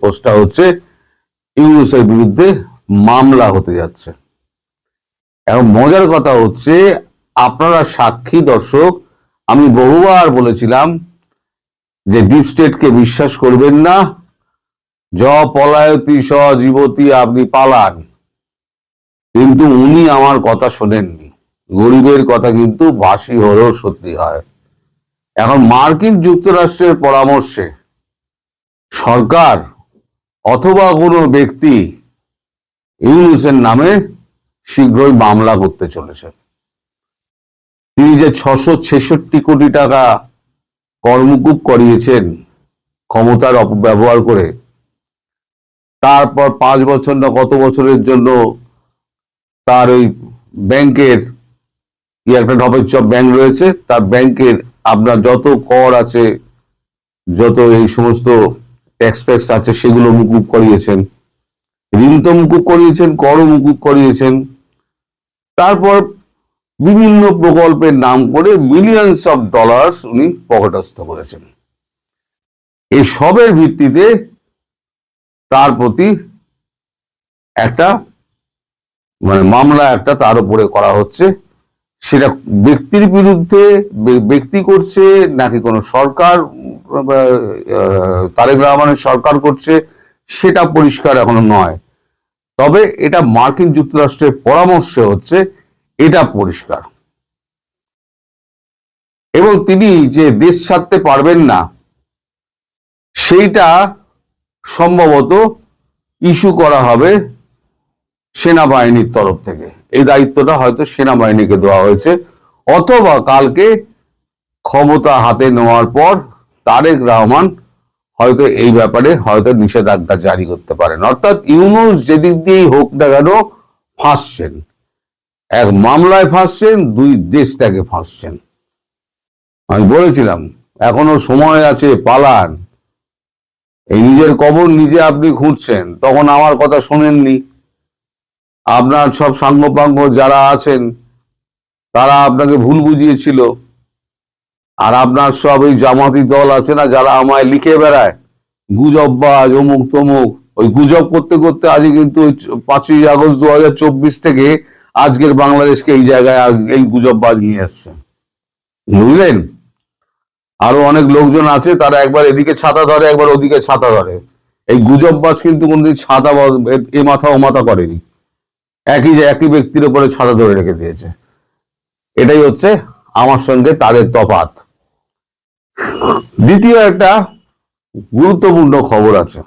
পোস্টটা হচ্ছে ইউনূসের বিরুদ্ধে মামলা হতে যাচ্ছে। এখন মজার কথা হচ্ছে, আপনারা সাক্ষী দর্শক, আমি বহুবার বলেছিলাম যে ডিপ স্টেটকে বিশ্বাস করবেন না, য পলায়তি স জীবতি, আপনি পালান। কিন্তু উনি আমার কথা শোনেননি। গরিবের কথা কিন্তু বাসি হলেও সত্যি হয়। এখন মার্কিন যুক্তরাষ্ট্রের পরামর্শে সরকার অথবা কোনো ব্যক্তি ইউনূসের নামে শীঘ্রই মামলা করতে চলেছে। তিনি যে 666 কোটি টাকা কর্মকুব করিয়েছেন ক্ষমতার অপব্যবহার করে, তারপর 5 বছর না কত বছরের জন্য তার ওই ব্যাংকের কি একটা ঢপের চপ ব্যাংক রয়েছে, তার ব্যাংকের আপনার যত কর আছে, যত এই সমস্ত ট্যাক্স ফ্যাক্স আছে, সেগুলো মুকুব করিয়েছেন। ঋণ তো মুকুব করিয়েছেন, করও মুকুব করিয়েছেন। তারপর বিভিন্ন প্রকল্পের নাম করে মিলিয়নস অফ ডলার্স উনি পকেটস্থ করেছেন। এই সবের ভিত্তিতে তার প্রতি একটা মামলা একটা তার উপরে করা হচ্ছে। সেটা ব্যক্তির বিরুদ্ধে ব্যক্তি করছে নাকি কোনো সরকার, তারেক রহমানের সরকার করছে, সেটা পরিষ্কার এখনো নয়। তবে এটা মার্কিন যুক্তরাষ্ট্রের পরামর্শে হচ্ছে, এটা পরিষ্কার। এবং তিনি যে দেশ ছাড়তে পারবেন না, সেইটা সম্ভবত ইস্যু করা হবে সেনাবাহিনীর তরফ থেকে। এই দায়িত্বটা হয়তো সেনাবাহিনীকে দেওয়া হয়েছে, অথবা কালকে ক্ষমতা হাতে নেওয়ার পর তারেক রহমান হয়তো এই ব্যাপারে হয়তো নিষেধাজ্ঞা জারি করতে পারেন। অর্থাৎ ইউনূস যেদিক দিয়েই হোক না কেন ফাঁসছেন, এক মামলায় ফাঁসছেন, দুই দেশ থেকে ফাঁসছেন। আমি বলেছিলাম এখনো সময় আছে, পালান। এই নিজের কবর নিজে আপনি খুঁড়ছেন, তখন আমার কথা শোনেননি। আপনার সব সাঙ্গপাঙ্গ যারা আছেন তারা আপনাকে ভুল বুঝিয়েছিল। আর আপনার সব এই জামাতি দল আছে না, যারা আমায় লিখে বেড়ায় গুজববাজ অমুক তমুক, ওই গুজব করতে করতে আজকে কিন্তু 5ই আগস্ট 2024 থেকে আজকের বাংলাদেশকে এই জায়গায় এই গুজববাজ নিয়ে আসছে, বুঝলেন? আরো অনেক লোকজন আছে, তারা একবার এদিকে ছাতা ধরে, একবার ওদিকে ছাতা ধরে। এই গুজববাজ কিন্তু কোনদিন ছাতা এ মাথা ও মাথা করেনি, একই ব্যক্তির উপরে ছাতা ধরে রেখে দিয়েছে। এটাই হচ্ছে আমার সঙ্গে তাদের তফাৎ। দ্বিতীয় একটা গুরুত্বপূর্ণ খবর আছে।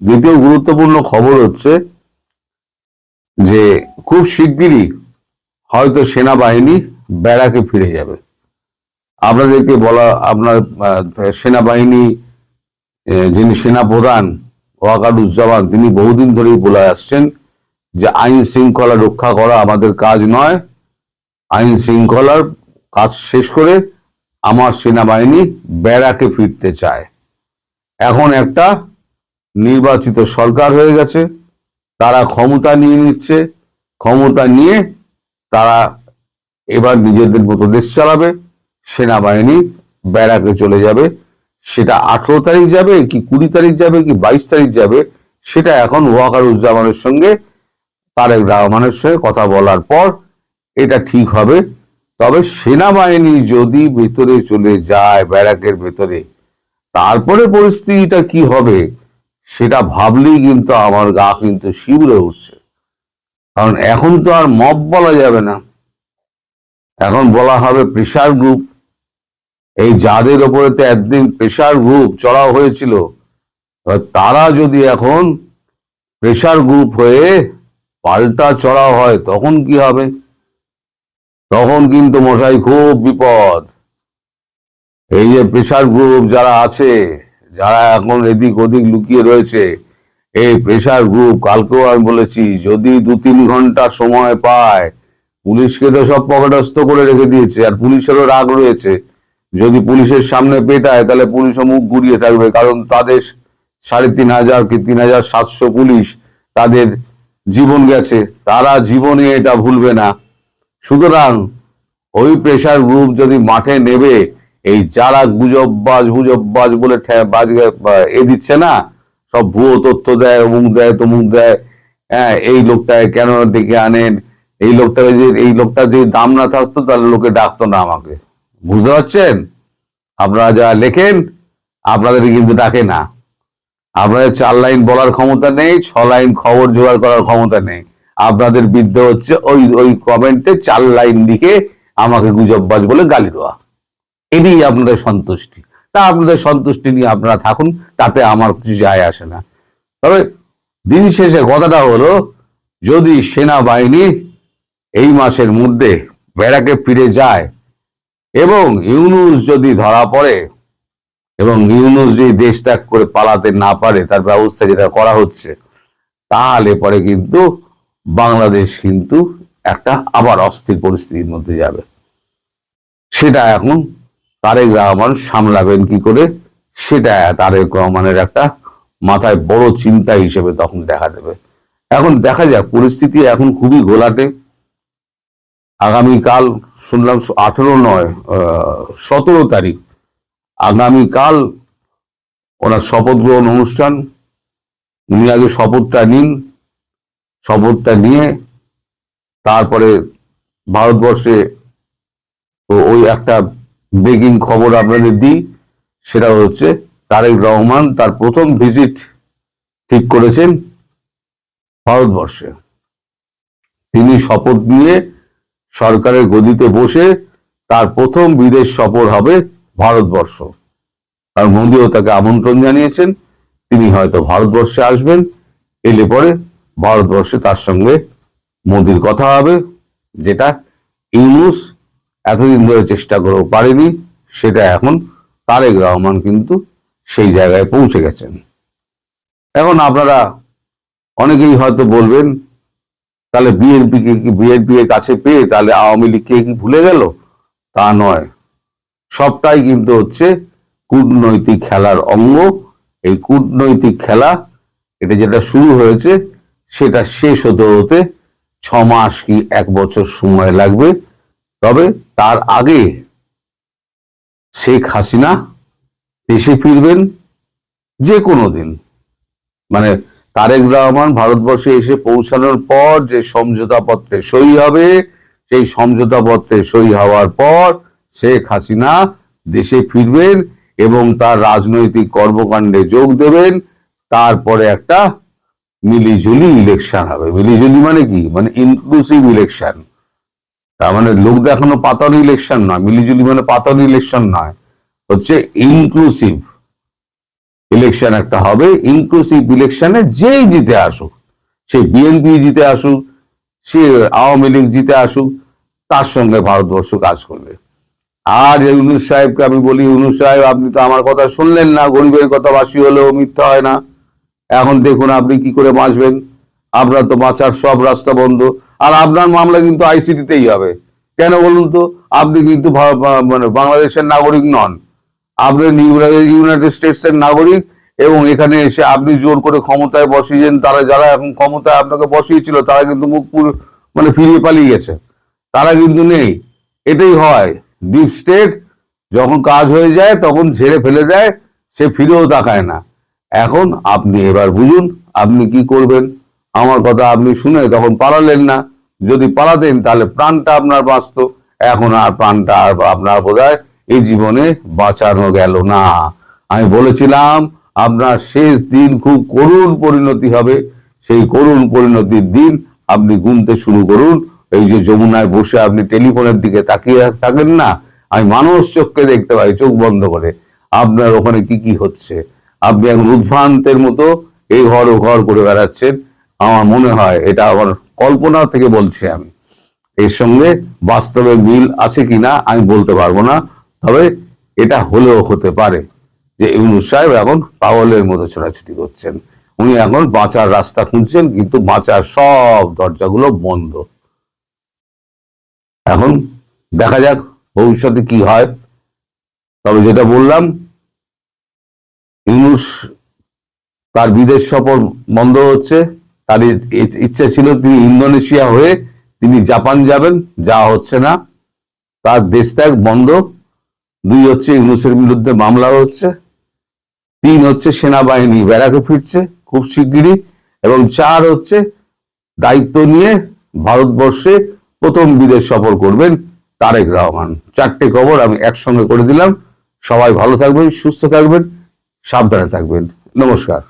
দ্বিতীয় গুরুত্বপূর্ণ খবর হচ্ছে যে খুব শিগগিরই হয়তো সেনাবাহিনী ব্যারাকে ফিরে যাবে। আপনাদেরকে বলা, আপনার সেনাবাহিনী যিনি সেনাপ্রধান ওয়াকারুজ্জামান, তিনি বহুদিন ধরেই বলে আসছেন যে আইন শৃঙ্খলা রক্ষা করা আমাদের কাজ নয়, আইন শৃঙ্খলার কাজ শেষ করে আমার সেনাবাহিনী ব্যারাকে ফিরতে চায়। এখন একটা নির্বাচিত সরকার হয়ে গেছে, তারা ক্ষমতা নিয়ে নিচ্ছে, ক্ষমতা নিয়ে তারা এবার নিজেদের মতো দেশ চালাবে, সেনাবাহিনী ব্যারাকে চলে যাবে। সেটা 18 তারিখ যাবে কি 20 তারিখ যাবে কি 22 তারিখ যাবে, সেটা এখন ওয়াকারুজ্জামানের সঙ্গে তারেক রহমানের সঙ্গে কথা বলার পর এটা ঠিক হবে। তবে সেনাবাহিনী যদি ভেতরে চলে যায় ব্যারাকের ভেতরে, তারপরে পরিস্থিতিটা কি হবে সেটা ভাবলেই কিন্তু আমার গা কিন্তু শিউরে উঠছে। কারণ এখন তো আর মব বলা যাবে না, এখন বলা হবে প্রেসার গ্রুপ। এই যাদের ওপরে তো একদিন প্রেসার গ্রুপ চড়াও হয়েছিল, তারা যদি এখন প্রেসার গ্রুপ হয়ে পাল্টা চড়াও হয়, তখন কি হবে? তখন কিন্তু মশাই খুব বিপদ। এই যে প্রেসার গ্রুপ যারা আছে, যারা এখন এদিক ওদিক লুকিয়ে রয়েছে, এই প্রেসার গ্রুপ, কালকেও আমি বলেছি, যদি 2-3 ঘন্টা সময় পায়, পুলিশকে তো সব পকেটস্থ করে রেখে দিয়েছে, আর পুলিশেরও রাগ রয়েছে। যদি পুলিশের সামনে পেটায় তাহলে পুলিশও মুখ ঘুরিয়ে থাকবে, কারণ তাদের 3500 কি 3700 পুলিশ, তাদের জীবন গেছে, তারা জীবনে এটা ভুলবে না। সুতরাং ওই প্রেসার গ্রুপ যদি মাঠে নেবে, এই যারা গুজববাজ বলে এ দিচ্ছে না, সব ভুয়ো তথ্য দেয়, অমুক দেয়, তমুক দেয়। হ্যাঁ, এই লোকটাকে কেন ডেকে আনেন, এই লোকটা যদি দাম না থাকতো তাহলে লোকে ডাকতো না আমাকে। বুঝতে পারছেন? আপনারা যা লেখেন আপনাদের কিন্তু ডাকে না। আপনাদের 4 লাইন বলার ক্ষমতা নেই, 6 লাইন খবর জোগাড় করার ক্ষমতা নেই। আপনাদের বিদ্যে হচ্ছে ওই ওই কমেন্টে 4 লাইন লিখে আমাকে গুজববাজ বলে গালি দেওয়া। এটাই আপনাদের সন্তুষ্টি। তা আপনাদের সন্তুষ্টি নিয়ে আপনারা থাকুন, তাতে আমার কিছু যায় আসে না। তবে দিন শেষে কথাটা হলো, যদি সেনাবাহিনী এই মাসের মধ্যে ব্যারাকে ফিরে যায় এবং ইউনূস যদি ধরা পড়ে এবং ইউনূস যদি দেশ ত্যাগ করে পালাতে না পারে, তার ব্যবস্থা যেটা করা হচ্ছে, তাহলে পরে কিন্তু বাংলাদেশ কিন্তু একটা আবার অস্থির পরিস্থিতির মধ্যে যাবে। সেটা এখন তারেক রহমান সামলাবেন কি করে, সেটা তারেক রহমানের একটা মাথায় বড় চিন্তা হিসেবে তখন দেখা দেবে। এখন দেখা যাক, পরিস্থিতি এখন খুবই ঘোলাটে। আগামীকাল শুনলাম 18 নয় 17 তারিখ, আগামীকাল ওনার শপথ গ্রহণ অনুষ্ঠান। উনি আগে শপথটা নিন, শপথটা নিয়ে তারপরে ভারতবর্ষে ওই একটা ব্রেকিং খবর আপনাদের দিই, সেটা হচ্ছে তারেক রহমান তার প্রথম ভিজিট ঠিক করেছেন ভারতবর্ষে। তিনি শপথ নিয়ে সরকারের গদিতে বসে তার প্রথম বিদেশ সফর হবে ভারতবর্ষ। কারণ মোদিও তাকে আমন্ত্রণ জানিয়েছেন, তিনি হয়তো ভারতবর্ষে আসবেন। এলে পরে ভারতবর্ষে তার সঙ্গে মোদির কথা হবে, যেটা ইউনূস এতদিন ধরে চেষ্টা করেও পারেনি। সেটা এখন তারেক রহমান কিন্তু সেই জায়গায় পৌঁছে গেছেন। এখন আপনারা অনেকেই হয়তো বলবেন, তাহলে বিএনপি এর কাছে পেয়ে তাহলে আওয়ামী লীগকে কি ভুলে গেল? তা নয়, সবটাই কিন্তু হচ্ছে কূটনৈতিক খেলার অঙ্গ। এই কূটনৈতিক খেলা, এটা যেটা শুরু হয়েছে সেটা শেষ হতে হতে 6 মাস কি 1 বছর সময় লাগবে। তবে তার আগে শেখ হাসিনা দেশে ফিরবেন যে কোনো দিন। মানে তারেক রহমান ভারতবর্ষে এসে পৌঁছানোর পর যে সমঝোতা পত্রে সই হবে, সেই সমঝোতা পত্রে সই হওয়ার পর শেখ হাসিনা দেশে ফিরবেন এবং তার রাজনৈতিক কর্মকাণ্ডে যোগ দেবেন। তারপরে একটা মিলিজুলি ইলেকশন হবে। মিলিজুলি মানে কি? মানে ইনক্লুসিভ ইলেকশন। তার মানে লোক দেখানো পাতানো ইলেকশন নয়, মিলিজুলি মানে পাতানো ইলেকশন নয়, হচ্ছে ইনক্লুসিভ ইলেকশন একটা হবে। ইনক্লুসিভ ইলেকশনে যেই জিতে আসুক, সে বিএনপি জিতে আসুক, সে আওয়ামী লীগ জিতে আসুক, তার সঙ্গে ভারতবর্ষ কাজ করবে। আর ইউনূস সাহেবকে আমি বলি, ইউনূস সাহেব আপনি তো আমার কথা শুনলেন না। গরিবের কথা বাসি হলেও মিথ্যা হয় না। এখন দেখুন আপনি কি করে বাঁচবেন। আপনার তো বাঁচার সব রাস্তা বন্ধ। আর আপনার মামলা কিন্তু আইসিটিতেই হবে। কেন বলুন তো? আপনি কিন্তু মানে বাংলাদেশের নাগরিক নন, আপনি ইউনাইটেড স্টেটস এর নাগরিক। এবং এখানে এসে আপনি জোর করে ক্ষমতায় বসিয়েছেন। তারা যারা এখন ক্ষমতায় আপনাকে বসিয়েছিল তারা কিন্তু মুখ মানে ফিরিয়ে পালিয়ে গেছে, তারা কিন্তু নেই। এটাই হয়, ডিপ স্টেট যখন কাজ হয়ে যায় তখন ঝেড়ে ফেলে দেয়, সে ফিরেও তাকায় না। এখন আপনি এবার বুঝুন আপনি কি করবেন। আমার কথা আপনি শুনে তখন পালালেন না। যদি পালাতেন তাহলে প্রাণটা আপনার বাঁচত। এখন আর প্রাণটা আর আপনার বোধহয় এই জীবনে বাঁচানো গেল না। আমি বলেছিলাম আপনার শেষ দিন খুব করুণ পরিণতি হবে। সেই করুণ পরিণতির দিন আপনি গুনতে শুরু করুন। এই যে যমুনায় বসে আপনি টেলিফোনের দিকে তাকিয়ে থাকেন না, আমি মানুষ চোখকে দেখতে পাই চোখ বন্ধ করে আপনার ওখানে কি কি হচ্ছে। আপনি এখন উদ্ভ্রান্তের মতো এই ঘর ও ঘর করে বেড়াচ্ছেন। আমার মনে হয় এটা আমার কল্পনা থেকে বলছি আমি, এর সঙ্গে বাস্তবের মিল আছে কিনা আমি বলতে পারবো না। তবে এটা হলেও হতে পারে যে ইউনূস সাহেব এখন পাগলের মতো ছোটাছুটি করছেন। উনি এখন বাঁচার রাস্তা খুঁজছেন, কিন্তু বাঁচার সব দরজাগুলো বন্ধ। এখন দেখা যাক ভবিষ্যতে কি হয়। তবে যেটা বললাম, ইউনূস তার বিদেশ সফর বন্ধ হচ্ছে। তার ইচ্ছা ছিল তিনি ইন্দোনেশিয়া হয়ে তিনি জাপান যাবেন, যা হচ্ছে না। তার দেশ ত্যাগ বন্ধ। 2 হচ্ছে ইউনূসের বিরুদ্ধে মামলা হচ্ছে। 3 হচ্ছে সেনাবাহিনী ব্যারাকে ফিরছে খুব শিগগিরই, এবং 4 হচ্ছে দায়িত্ব নিয়ে ভারতবর্ষে প্রথম বিদেশ সফর করবেন তারেক রহমান। 4টে খবর আমি একসঙ্গে করে দিলাম। সবাই ভালো থাকবেন, সুস্থ থাকবেন, সাবধানে থাকবেন। নমস্কার।